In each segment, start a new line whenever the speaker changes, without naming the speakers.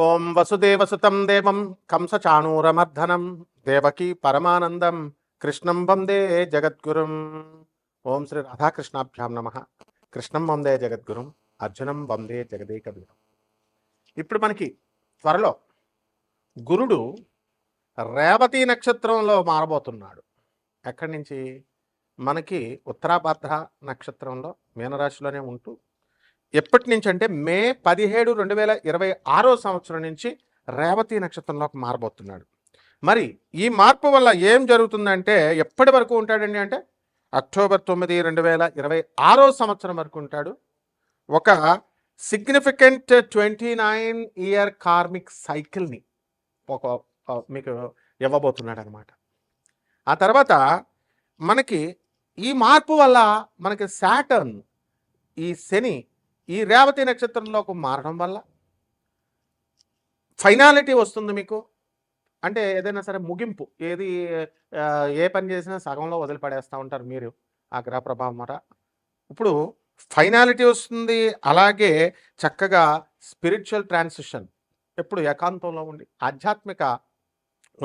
ఓం వసుదేవసుతం దేవం కంసచాణూరమర్ధనం దేవకీ పరమానందం కృష్ణం వందే జగద్గురుం. ఓం శ్రీ రాధాకృష్ణాభ్యాం నమ. కృష్ణం వందే జగద్గురుం, అర్జునం వందే జగదేకవీరం. ఇప్పుడు మనకి త్వరలో గురుడు రేవతి నక్షత్రంలో మారబోతున్నాడు. ఎక్కడి నుంచి? మనకి ఉత్తరాభాద్ర నక్షత్రంలో మీనరాశిలోనే ఉంటూ ఎప్పటి నుంచి అంటే మే 17, 2026 సంవత్సరం నుంచి రేవతి నక్షత్రంలోకి మారబోతున్నాడు. మరి ఈ మార్పు వల్ల ఏం జరుగుతుందంటే ఎప్పటి వరకు ఉంటాడండి అంటే అక్టోబర్ 9, 2026 సంవత్సరం వరకు ఉంటాడు. ఒక సిగ్నిఫికెంట్ 29 ఇయర్ కార్మిక్ సైకిల్ని ఒక మీకు ఇవ్వబోతున్నాడు అనమాట. ఆ తర్వాత మనకి ఈ మార్పు వల్ల మనకి సాటర్న్, ఈ శని ఈ రేవతి నక్షత్రంలోకి మారడం వల్ల ఫైనాలిటీ వస్తుంది మీకు. అంటే ఏదైనా సరే ముగింపు, ఏ పని చేసినా సగంలో వదిలిపడేస్తూ ఉంటారు మీరు ఆ గ్రహ ప్రభావం మాట. ఇప్పుడు ఫైనాలిటీ వస్తుంది. అలాగే చక్కగా స్పిరిచువల్ ట్రాన్సిషన్, ఎప్పుడు ఏకాంతంలో ఉండి ఆధ్యాత్మిక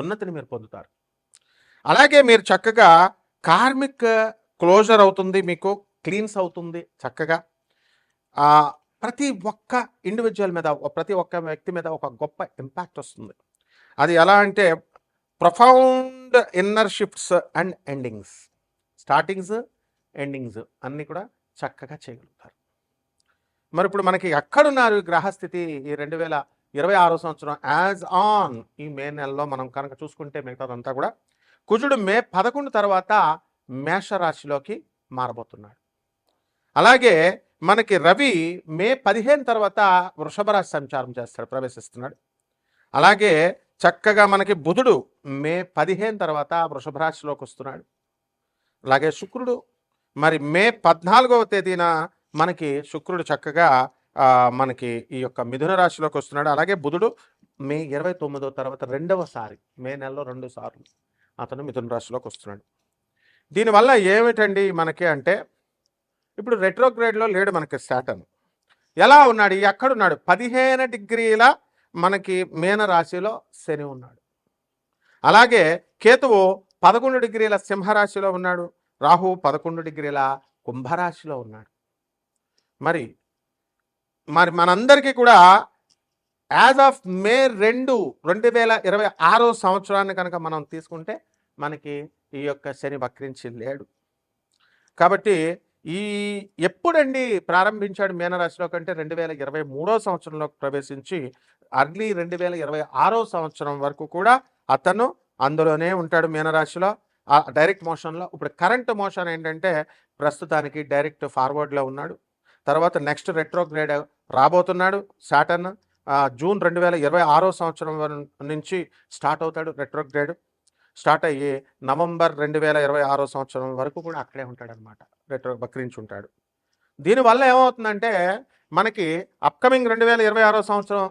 ఉన్నతిని మీరు పొందుతారు. అలాగే మీరు చక్కగా కార్మిక్ క్లోజర్ అవుతుంది, మీకు క్లీన్స్ అవుతుంది చక్కగా. ప్రతి ఒక్క ఇండివిజువల్ మీద, ప్రతి ఒక్క వ్యక్తి మీద ఒక గొప్ప ఇంపాక్ట్ వస్తుంది. అది ఎలా అంటే profound inner shifts and endings, startings endings అన్నీ కూడా చక్కగా చేయగలుగుతారు. మరి ఇప్పుడు మనకి ఎక్కడున్నారు గ్రహస్థితి ఈ 2026 సంవత్సరం యాజ్ ఆన్ ఈ మే నెలలో మనం కనుక చూసుకుంటే మిగతాదంతా కూడా కుజుడు మే 11 తర్వాత మేషరాశిలోకి మారబోతున్నాడు. అలాగే మనకి రవి మే 15 తర్వాత వృషభ రాశి సంచారం చేస్తాడు, ప్రవేశిస్తున్నాడు. అలాగే చక్కగా మనకి బుధుడు మే 15 తర్వాత వృషభ రాశిలోకి వస్తున్నాడు. అలాగే శుక్రుడు మరి మే 14వ తేదీన మనకి శుక్రుడు చక్కగా మనకి ఈ యొక్క మిథున రాశిలోకి వస్తున్నాడు. అలాగే బుధుడు మే 29వ తర్వాత రెండవసారి, మే నెలలో 2 సార్లు అతను మిథున రాశిలోకి వస్తున్నాడు. దీనివల్ల ఏమిటండి మనకి అంటే ఇప్పుడు రెట్రోగ్రేడ్లో లేడు మనకి సాటర్న్. ఎలా ఉన్నాడు? ఎక్కడున్నాడు? 15 డిగ్రీల మనకి మీన రాశిలో శని ఉన్నాడు. అలాగే కేతువు 11 డిగ్రీల సింహరాశిలో ఉన్నాడు. రాహు 11 డిగ్రీల కుంభరాశిలో ఉన్నాడు. మరి మనందరికీ కూడా యాజ్ ఆఫ్ మే 2, 2026 సంవత్సరాన్ని కనుక మనం తీసుకుంటే మనకి ఈ యొక్క శని వక్రించి లేడు. కాబట్టి ఎప్పుడండి ప్రారంభించాడు మీనరాశిలో కంటే 2023 సంవత్సరంలోకి ప్రవేశించి అర్లీ 2026 సంవత్సరం వరకు కూడా అతను అందులోనే ఉంటాడు మీనరాశిలో, డైరెక్ట్ మోషన్లో. ఇప్పుడు కరెంట్ మోషన్ ఏంటంటే ప్రస్తుతానికి డైరెక్ట్ ఫార్వర్డ్లో ఉన్నాడు. తర్వాత నెక్స్ట్ రెట్రోగ్రేడ్ రాబోతున్నాడు సాటర్న్. జూన్ 2026 సంవత్సరం నుంచి స్టార్ట్ అవుతాడు రెట్రోగ్రేడ్. స్టార్ట్ అయ్యి నవంబర్ 2026 సంవత్సరం వరకు కూడా అక్కడే ఉంటాడనమాట, వక్రించి ఉంటాడు. దీనివల్ల ఏమవుతుందంటే మనకి అప్కమింగ్ 2026 సంవత్సరం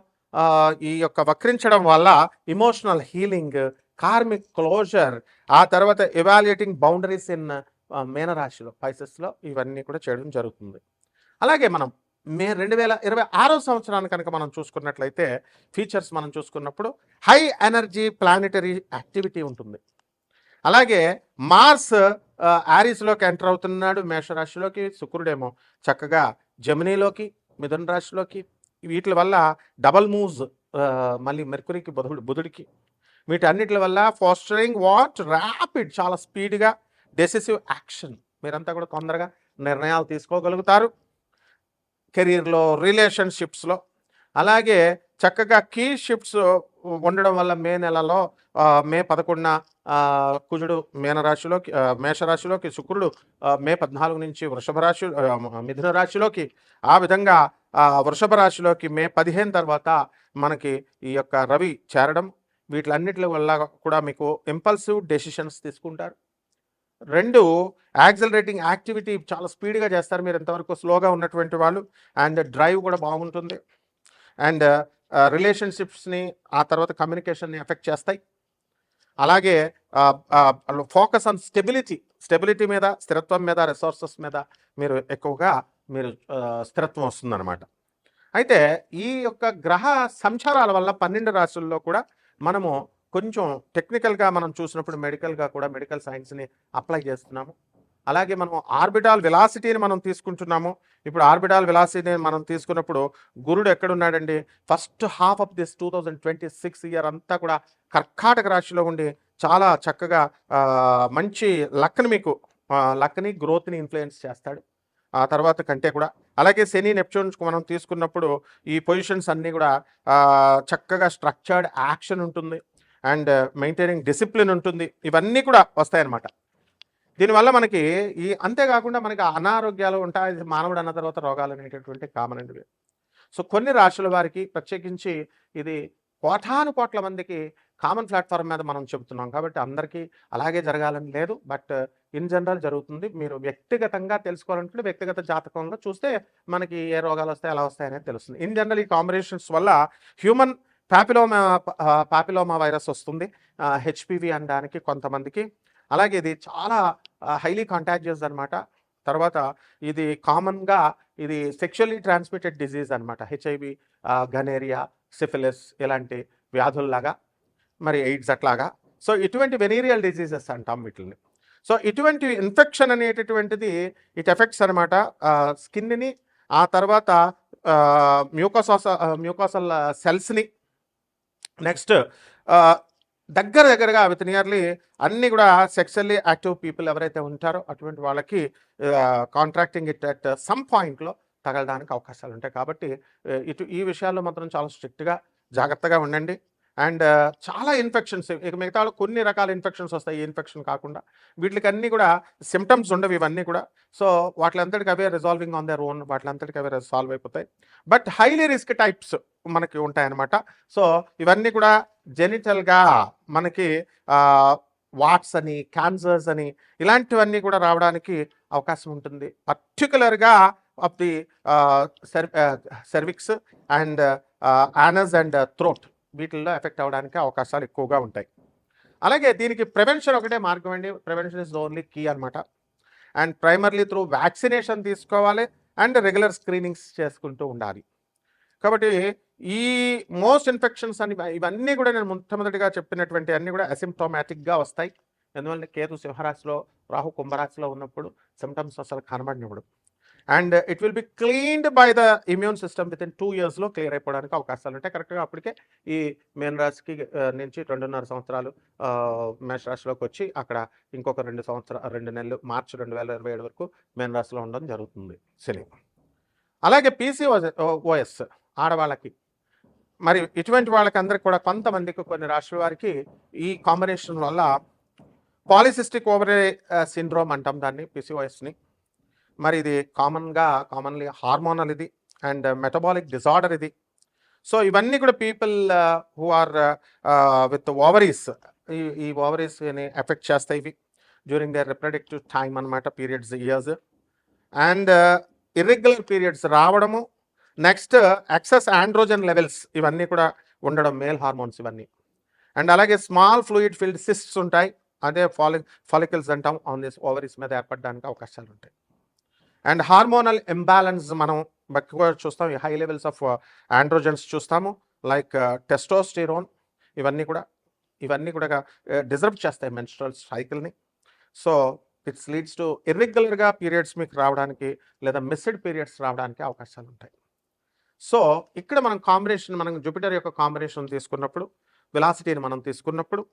ఈ యొక్క వక్రించడం వల్ల ఇమోషనల్ హీలింగ్, కార్మిక్ క్లోజర్, ఆ తర్వాత ఎవాల్యుయేటింగ్ బౌండరీస్ ఇన్ మీనరాశిలో, పైసెస్లో ఇవన్నీ కూడా చేయడం జరుగుతుంది. అలాగే మనం మే 2026 సంవత్సరాన్ని కనుక మనం చూసుకున్నట్లయితే ఫీచర్స్ మనం చూసుకున్నప్పుడు హై ఎనర్జీ ప్లానెటరీ యాక్టివిటీ ఉంటుంది. అలాగే మార్స్ ఆరీస్లోకి ఎంటర్ అవుతున్నాడు మేషరాశిలోకి. శుక్రుడేమో చక్కగా జమినీలోకి, మిథున రాశిలోకి. వీటి వల్ల డబల్ మూవ్స్ మళ్ళీ మెర్కురీకి, బుధుడికి, వీటన్నిటి వల్ల ఫాస్టరింగ్ ర్యాపిడ్, చాలా స్పీడ్గా డెసిసివ్ యాక్షన్, మీరంతా కూడా తొందరగా నిర్ణయాలు తీసుకోగలుగుతారు కెరీర్లో, రిలేషన్షిప్స్లో. అలాగే చక్కగా కీ షిఫ్ట్స్ ఉండడం వల్ల మే నెలలో మే 11న కుజుడు మీనరాశిలోకి, మేషరాశిలోకి, శుక్రుడు మే 14 నుంచి మిథున రాశిలోకి, ఆ విధంగా వృషభ రాశిలోకి మే 15 తర్వాత మనకి ఈ యొక్క రవి చేరడం, వీటిలన్నిటి వల్ల కూడా మీకు ఇంపల్సివ్ డెసిషన్స్ తీసుకుంటారు. 2 యాక్సిలరేటింగ్ యాక్టివిటీ, చాలా స్పీడ్గా చేస్తారు మీరు ఎంతవరకు స్లోగా ఉన్నటువంటి వాళ్ళు. అండ్ డ్రైవ్ కూడా బాగుంటుంది. అండ్ రిలేషన్షిప్స్ని, ఆ తర్వాత కమ్యూనికేషన్ని ఎఫెక్ట్ చేస్తాయి. అలాగే ఫోకస్ ఆన్ స్టెబిలిటీ మీద, స్థిరత్వం మీద, రిసోర్సెస్ మీద మీరు ఎక్కువగా స్థిరత్వం వస్తుందన్నమాట. అయితే ఈ యొక్క గ్రహ సంచారాల వల్ల 12 రాశుల్లో కూడా మనము కొంచెం టెక్నికల్గా మనం చూసినప్పుడు మెడికల్గా కూడా మెడికల్ సైన్స్ని అప్లై చేస్తున్నాము. అలాగే మనం ఆర్బిటాల్ వెలాసిటీని మనం తీసుకుంటున్నాము. ఇప్పుడు ఆర్బిటాల్ వెలాసిటీని మనం తీసుకున్నప్పుడు గురుడు ఎక్కడున్నాడండి? First half of this 2026 year అంతా కూడా కర్కాటక రాశిలో ఉండి చాలా చక్కగా మంచి లక్ని మీకు లక్ని గ్రోత్ని ఇన్ఫ్లుయెన్స్ చేస్తాడు ఆ తర్వాత కంటే కూడా. అలాగే శని నెప్ట్యూన్స్ మనం తీసుకున్నప్పుడు ఈ పొజిషన్స్ అన్నీ కూడా చక్కగా స్ట్రక్చర్డ్ యాక్షన్ ఉంటుంది అండ్ మెయింటైనింగ్ డిసిప్లిన్ ఉంటుంది. ఇవన్నీ కూడా వస్తాయన్నమాట. దీనివల్ల మనకి అంతేకాకుండా మనకి అనారోగ్యాలు ఉంటాయి. మానవుడు అన్న తర్వాత రోగాలు అనేటటువంటి కామన్ అండి. సో కొన్ని రాశుల వారికి ప్రత్యేకించి ఇది కోటాను కోట్ల మందికి కామన్ ప్లాట్ఫామ్ మీద మనం చెబుతున్నాం కాబట్టి అందరికీ అలాగే జరగాలని లేదు. బట్ ఇన్ జనరల్ జరుగుతుంది. మీరు వ్యక్తిగతంగా తెలుసుకోవాలనుకుంటే వ్యక్తిగత జాతకంలో చూస్తే మనకి ఏ రోగాలు వస్తాయి ఎలా వస్తాయి అనేది తెలుస్తుంది. ఇన్ జనరల్ ఈ కాంబినేషన్స్ వల్ల హ్యూమన్ పాపిలోమా వైరస్ వస్తుంది, హెచ్పివి అనడానికి కొంతమందికి. అలాగే ఇది చాలా హైలీ కాంటాజియస్ అనమాట. తర్వాత ఇది కామన్గా ఇది సెక్షువల్లీ ట్రాన్స్మిటెడ్ డిజీజ్ అనమాట. హెచ్ఐవి, గనేరియా, సిఫిలిస్ ఇలాంటి వ్యాధుల్లాగా, మరి ఎయిడ్స్ అట్లాగా. సో ఇటువంటి వెనీరియల్ డిజీజెస్ అంటాం వీటిని. సో ఇటువంటి ఇన్ఫెక్షన్ అనేటటువంటిది ఇట్ ఎఫెక్ట్స్ అనమాట స్కిన్ని, ఆ తర్వాత మ్యూకోసల్ సెల్స్ని. నెక్స్ట్ దగ్గరగా విత్ నియర్లీ అన్నీ కూడా సెక్సువల్లీ యాక్టివ్ పీపుల్ ఎవరైతే ఉంటారో అటువంటి వాళ్ళకి కాంట్రాక్టింగ్ ఇట్ అట్ సమ్ పాయింట్లో తగలడానికి అవకాశాలు ఉంటాయి. కాబట్టి ఈ విషయాల్లో మాత్రం చాలా స్ట్రిక్ట్గా జాగ్రత్తగా ఉండండి. అండ్ చాలా ఇన్ఫెక్షన్స్, ఇక మిగతా కొన్ని రకాల ఇన్ఫెక్షన్స్ వస్తాయి. ఈ ఇన్ఫెక్షన్ కాకుండా వీటికి అన్నీ కూడా సిమ్టమ్స్ ఉండవు ఇవన్నీ కూడా. సో వాటిలంతటికి అవే రిజాల్వింగ్ ఆన్ దర్ ఓన్, వాటిలంతటికి అవే సాల్వ్ అయిపోతాయి. బట్ హైలీ రిస్క్ టైప్స్ మనకి ఉంటాయన్నమాట. సో ఇవన్నీ కూడా జెనిటల్గా మనకి వాట్స్ అని, క్యాన్సర్స్ అని ఇలాంటివన్నీ కూడా రావడానికి అవకాశం ఉంటుంది. పర్టికులర్గా of the cervix and anus and throat వీటిల్లో ఎఫెక్ట్ అవ్వడానికి అవకాశాలు ఎక్కువగా ఉంటాయి. అలాగే దీనికి ప్రివెన్షన్ ఒకటే మార్గం అండి. Prevention is the only key అనమాట. అండ్ ప్రైమర్లీ త్రూ వ్యాక్సినేషన్ తీసుకోవాలి అండ్ రెగ్యులర్ స్క్రీనింగ్స్ చేసుకుంటూ ఉండాలి. కాబట్టి ఈ మోస్ట్ ఇన్ఫెక్షన్స్ అని ఇవన్నీ కూడా నేను మొట్టమొదటిగా చెప్పినటువంటి అన్నీ కూడా అసిమ్టోమాటిక్గా వస్తాయి. ఎందువల్ల కేతు సింహరాశిలో, రాహు కుంభరాశిలో ఉన్నప్పుడు సిమ్టమ్స్ అసలు కనబడినప్పుడు. And it will be cleaned by the immune system within 2 yearsలో క్లియర్ అయిపోవడానికి అవకాశాలు ఉంటాయి. కరెక్ట్గా అప్పటికే ఈ మేన రాశికి నుంచి 2.5 సంవత్సరాలు మేష రాశిలోకి వచ్చి అక్కడ ఇంకొక 2 నెలలు మార్చి 2027 వరకు మేన రాశిలో ఉండడం జరుగుతుంది శని. అలాగే PCOS ఆడవాళ్ళకి, మరి ఇటువంటి వాళ్ళకి అందరికి కూడా కొంతమందికి కొన్ని రాశుల వారికి ఈ కాంబినేషన్ వల్ల పాలిసిస్టిక్ ఓవరీ సిండ్రోమ్ అంటాం దాన్ని, PCOSని. మరి ఇది కామన్లీ హార్మోనల్ ఇది అండ్ మెటబాలిక్ డిజార్డర్ ఇది. సో ఇవన్నీ కూడా people who are with ovaries, ఈ ఓవరీస్ని ఎఫెక్ట్ చేస్తాయి ఇవి డ్యూరింగ్ దేర్ రిప్రొడక్టివ్ టైమ్ అనమాట, periods years. And irregular periods రావడము, నెక్స్ట్ ఎక్సెస్ ఆండ్రోజన్ లెవెల్స్ ఇవన్నీ కూడా ఉండడం, మేల్ హార్మోన్స్ ఇవన్నీ. అండ్ అలాగే స్మాల్ ఫ్లూయిడ్ ఫిల్డ్ సిస్ట్స్ ఉంటాయి, అదే ఫాలికల్స్ అంటాం, ఆన్ దిస్ ఓవరీస్ మీద ఏర్పడడానికి అవకాశాలు ఉంటాయి. అండ్ హార్మోనల్ ఇంబ్యాలెన్స్ మనం ఎక్కువ చూస్తాం. హై లెవెల్స్ ఆఫ్ ఆండ్రోజన్స్ చూస్తాము, లైక్ టెస్టోస్టిరోన్. ఇవన్నీ కూడా డిజర్వ్ చేస్తాయి మెన్స్ట్రల్ సైకిల్ని. సో ఇట్స్ లీడ్స్ టు ఇర్రెగ్యులర్గా పీరియడ్స్ మీకు రావడానికి లేదా మిస్డ్ పీరియడ్స్ రావడానికి అవకాశాలు ఉంటాయి. సో ఇక్కడ మనం జూపిటర్ యొక్క కాంబినేషన్ తీసుకున్నప్పుడు, వెలాసిటీని మనం తీసుకున్నప్పుడు,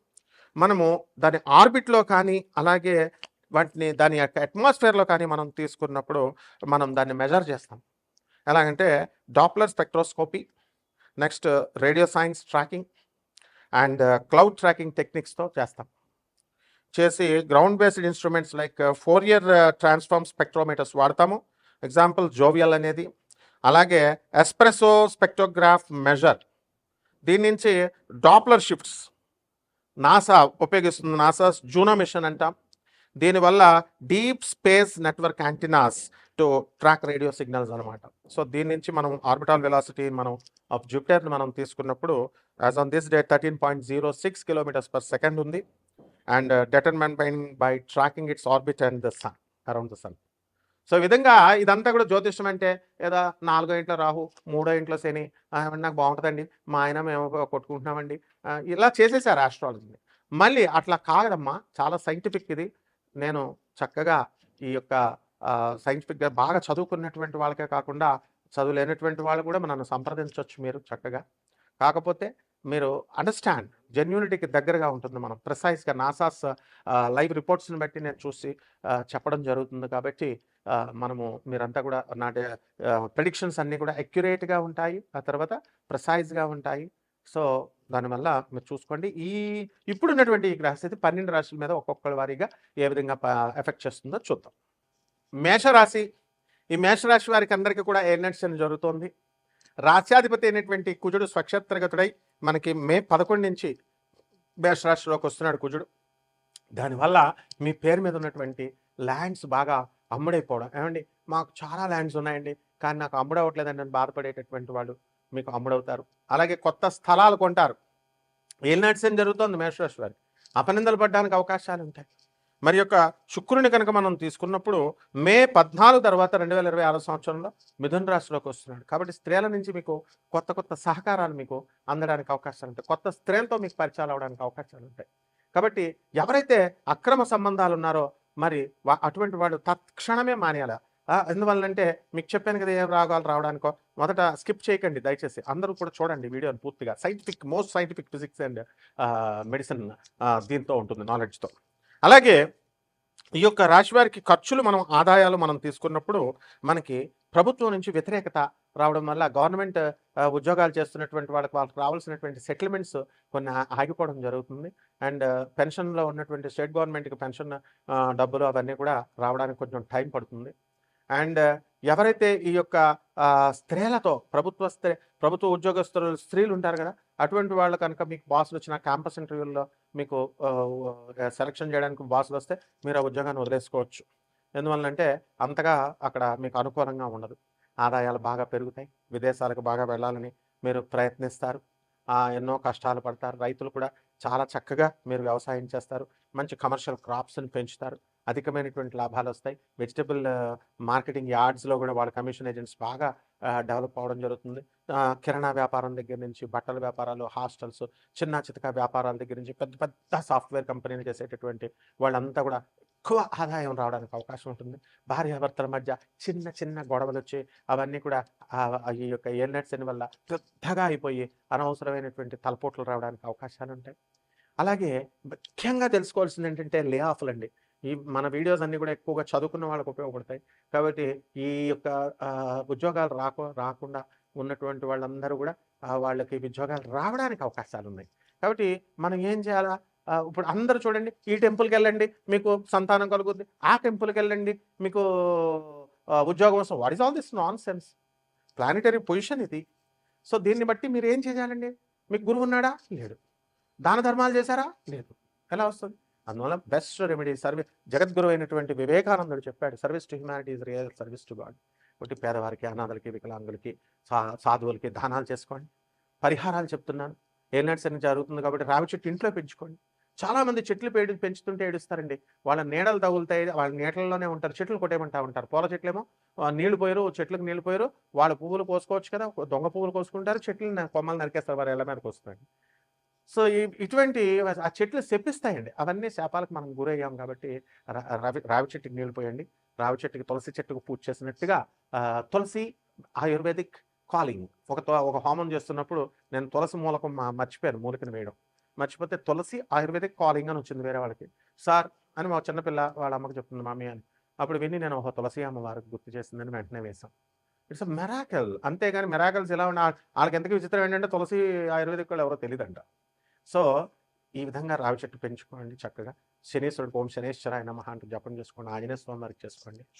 మనము దాని ఆర్బిట్లో కానీ అలాగే దాని యొక్క అట్మాస్ఫియర్లో కానీ మనం తీసుకున్నప్పుడు మనం దాన్ని మెజర్ చేస్తాం. ఎలాగంటే Doppler spectroscopy, next radio science tracking and cloud tracking టెక్నిక్స్తో చేసి ground based instruments like Fourier transform spectrometers వాడతాము. ఎగ్జాంపుల్ జోవియల్ అనేది. అలాగే ఎస్ప్రెసో స్పెక్ట్రోగ్రాఫ్ మెజర్, దీని నుంచి డాప్లర్ షిఫ్ట్స్ నాసా ఉపయోగిస్తుంది, నాసా జూనో మిషన్ అంటాం. దీనివల్ల deep space network antennas to track radio signals అనమాట. సో దీని నుంచి మనం ఆర్బిటాల్ వెలాసిటీ ఆఫ్ జూపిటర్ మనం తీసుకున్నప్పుడు as on this day 13.06 km/s ఉంది. And determined by tracking its orbit and the sun, around the sun. So ఈ విధంగా ఇదంతా కూడా జ్యోతిష్యం అంటే ఏదో 4 ఇంట్లో రాహు, 3 ఇంట్లో శని, నాకు బాగుంటుందండి, మా ఆయన మేము కొట్టుకుంటున్నామండి, ఇలా చేసేసారు ఆస్ట్రాలజీని. మళ్ళీ అట్లా కాదమ్మా, చాలా సైంటిఫిక్ ఇది. నేను చక్కగా ఈ యొక్క సైంటిఫిక్గా బాగా చదువుకున్నటువంటి వాళ్ళకే కాకుండా చదువులేనటువంటి వాళ్ళు కూడా నన్ను సంప్రదించవచ్చు మీరు చక్కగా. కాకపోతే మీరు అండర్స్టాండ్, జెన్యూనిటీకి దగ్గరగా ఉంటుంది. మనం ప్రిసైజ్గా నాసాస్ లైవ్ రిపోర్ట్స్ని బట్టి నేను చూసి చెప్పడం జరుగుతుంది. కాబట్టి మనము మీరంతా కూడా నా ప్రెడిక్షన్స్ అన్నీ కూడా అక్యురేట్గా ఉంటాయి, ఆ తర్వాత ప్రిసైజ్గా ఉంటాయి. సో దానివల్ల మీరు చూసుకోండి. ఇప్పుడున్నటువంటి ఈ గ్రహస్థితి 12 రాశుల మీద ఒక్కొక్కరి వారీగా ఏ విధంగా ఎఫెక్ట్ చేస్తుందో చూద్దాం. మేషరాశి. ఈ మేషరాశి వారికి అందరికీ కూడా ఏలినాటి జరుగుతోంది. రాశ్యాధిపతి అయినటువంటి కుజుడు స్వక్షేత్రగతుడై మనకి మే 11 నుంచి మేషరాశిలోకి వస్తున్నాడు కుజుడు. దానివల్ల మీ పేరు మీద ఉన్నటువంటి ల్యాండ్స్ బాగా అమ్ముడైపోవడం. ఏమండి, మాకు చాలా ల్యాండ్స్ ఉన్నాయండి, కానీ నాకు అమ్ముడవట్లేదని నేను బాధపడేటటువంటి వాళ్ళు మీకు అమ్ముడవుతారు. అలాగే కొత్త స్థలాలు కొంటారు. ఏలినాటి జరుగుతోంది మేషరాశి వారికి. అపనిందలు పడడానికి అవకాశాలు ఉంటాయి. మరి యొక్క శుక్రుని కనుక మనం తీసుకున్నప్పుడు మే 14 తర్వాత 2026 సంవత్సరంలో మిథున రాశిలోకి వస్తున్నాడు. కాబట్టి స్త్రీల నుంచి మీకు కొత్త కొత్త సహకారాలు మీకు అందడానికి అవకాశాలు ఉంటాయి. కొత్త స్త్రీలతో మీకు పరిచయాలు అవడానికి అవకాశాలు ఉంటాయి. కాబట్టి ఎవరైతే అక్రమ సంబంధాలు ఉన్నారో మరి అటువంటి వాళ్ళు తత్క్షణమే మానేయాలి. ఎందువల్లంటే మీకు చెప్పాను కదా, ఏం రాగాలు రావడానికో. మొదట స్కిప్ చేయకండి దయచేసి, అందరూ కూడా చూడండి వీడియోని పూర్తిగా. Most scientific physics and medicine దీంతో ఉంటుంది, నాలెడ్జ్తో. అలాగే ఈ యొక్క రాశి వారికి ఖర్చులు ఆదాయాలు మనం తీసుకున్నప్పుడు మనకి ప్రభుత్వం నుంచి వ్యతిరేకత రావడం వల్ల గవర్నమెంట్ ఉద్యోగాలు చేస్తున్నటువంటి వాళ్ళకి రావాల్సినటువంటి సెటిల్మెంట్స్ కొన్ని ఆగిపోవడం జరుగుతుంది. అండ్ పెన్షన్లో ఉన్నటువంటి స్టేట్ గవర్నమెంట్కి పెన్షన్ డబ్బులు అవన్నీ కూడా రావడానికి కొంచెం టైం పడుతుంది. అండ్ ఎవరైతే ఈ యొక్క స్త్రీలతో ప్రభుత్వ ఉద్యోగస్తులు స్త్రీలు ఉంటారు కదా, అటువంటి వాళ్ళు కనుక మీకు బాసులు వచ్చిన క్యాంపస్ ఇంటర్వ్యూల్లో మీకు సెలక్షన్ చేయడానికి బాసులు వస్తే మీరు ఆ ఉద్యోగాన్ని వదిలేసుకోవచ్చు. ఎందువల్లంటే అంతగా అక్కడ మీకు అనుకూలంగా ఉండదు. ఆదాయాలు బాగా పెరుగుతాయి. విదేశాలకు బాగా వెళ్ళాలని మీరు ప్రయత్నిస్తారు. ఎన్నో కష్టాలు పడతారు. రైతులు కూడా చాలా చక్కగా మీరు వ్యవసాయం చేస్తారు. మంచి కమర్షియల్ క్రాప్స్ని పెంచుతారు. అధికమైనటువంటి లాభాలు వస్తాయి. వెజిటబుల్ మార్కెటింగ్ యార్డ్స్లో కూడా వాళ్ళ కమిషన్ ఏజెంట్స్ బాగా డెవలప్ అవ్వడం జరుగుతుంది. కిరాణా వ్యాపారం దగ్గర నుంచి బట్టల వ్యాపారాలు, హాస్టల్స్, చిన్న చితక వ్యాపారాల దగ్గర నుంచి పెద్ద పెద్ద సాఫ్ట్వేర్ కంపెనీలు చేసేటటువంటి వాళ్ళంతా కూడా ఎక్కువ ఆదాయం రావడానికి అవకాశం ఉంటుంది. భార్యాభర్తల మధ్య చిన్న చిన్న గొడవలు వచ్చి అవన్నీ కూడా ఈ యొక్క ఏలినాటి శని వల్ల పెద్దగా అయిపోయి అనవసరమైనటువంటి తలపోట్లు రావడానికి అవకాశాలు ఉంటాయి. అలాగే ముఖ్యంగా తెలుసుకోవాల్సింది ఏంటంటే లే ఆఫ్లు అండి. మన వీడియోస్ అన్నీ కూడా ఎక్కువగా చదువుకున్న వాళ్ళకు ఉపయోగపడతాయి. కాబట్టి ఈ యొక్క ఉద్యోగాలు రాకుండా ఉన్నటువంటి వాళ్ళందరూ కూడా వాళ్ళకి ఉద్యోగాలు రావడానికి అవకాశాలు ఉన్నాయి. కాబట్టి మనం ఏం చేయాలా? ఇప్పుడు అందరూ చూడండి, ఈ టెంపుల్కి వెళ్ళండి మీకు సంతానం కలుగుద్ది, ఆ టెంపుల్కి వెళ్ళండి మీకు ఉద్యోగం వస్తుంది. What is all this non sense? Planetary position ఇది. సో దీన్ని బట్టి మీరు ఏం చేయాలండి? మీకు గురువు ఉన్నాడా? లేడు. దాన ధర్మాలు చేశారా? లేదు. ఎలా వస్తుంది? అందువల్ల బెస్ట్ రెమెడీ జగద్గురు అయినటువంటి వివేకానందుడు చెప్పాడు, service to humanity is real service to God. ఒకటి పేదవారికి, అనాథలకి, వికలాంగులకి, సాధువులకి దానాలు చేసుకోండి. పరిహారాలు చెప్తున్నాను. ఏలినాటి శని జరుగుతుంది కాబట్టి రావి చెట్టు ఇంట్లో పెంచుకోండి. చాలామంది చెట్లు పెంచుతుంటే ఏడుస్తారండి. వాళ్ళ నీడలు తగులుతాయి, వాళ్ళ నీడల్లోనే ఉంటారు. చెట్లు కొట్టేయమంటా ఉంటారు. పూల చెట్లేమో నీళ్లు పోయారు, చెట్లకు నీళ్లు పోయారు, వాళ్ళ పువ్వులు కోసుకోవచ్చు కదా, దొంగ పువ్వులు కోసుకుంటారు, చెట్లు కొమ్మలు నరికేస్తారు, వారు ఎల్ల మీదకి వస్తుంది. సో ఇటువంటి ఆ చెట్లు శపిస్తాయండి. అవన్నీ శాపాలకు మనం గురయ్యాం. కాబట్టి రావి చెట్టుకి నీళ్ళు పోయండి. రావి చెట్టుకి, తులసి చెట్టుకు పూజ చేసినట్టుగా తులసి ఆయుర్వేదిక్ కాలింగ్. ఒక హోమం చేస్తున్నప్పుడు నేను తులసి మూలకం మర్చిపోయాను, మూలికను వేయడం మర్చిపోతే తులసి ఆయుర్వేదిక్ కాలింగ్ అని వచ్చింది వేరే వాళ్ళకి. సార్ అని మా చిన్నపిల్ల వాళ్ళ అమ్మకి చెప్తుంది, మమ్మీ అని. అప్పుడు విని నేను తులసి అమ్మవారికి గుర్తు చేసిందని వెంటనే వేసాం. It's a miracle. అంతేగాని మెరాకల్స్ ఎలా ఉన్నా వాళ్ళకి ఎంతకీ విచిత్రం ఏంటంటే తులసి ఆయుర్వేదిక్ వాళ్ళు ఎవరో తెలియదంట. సో ఈ విధంగా రావి చెట్టు పెంచుకోండి చక్కగా. శనీశ్వరుడు ఓం శనేశ్వరాయ నమః అంటూ జపం చేసుకోండి. ఆంజనేయ స్వామి వారికి చేసుకోండి.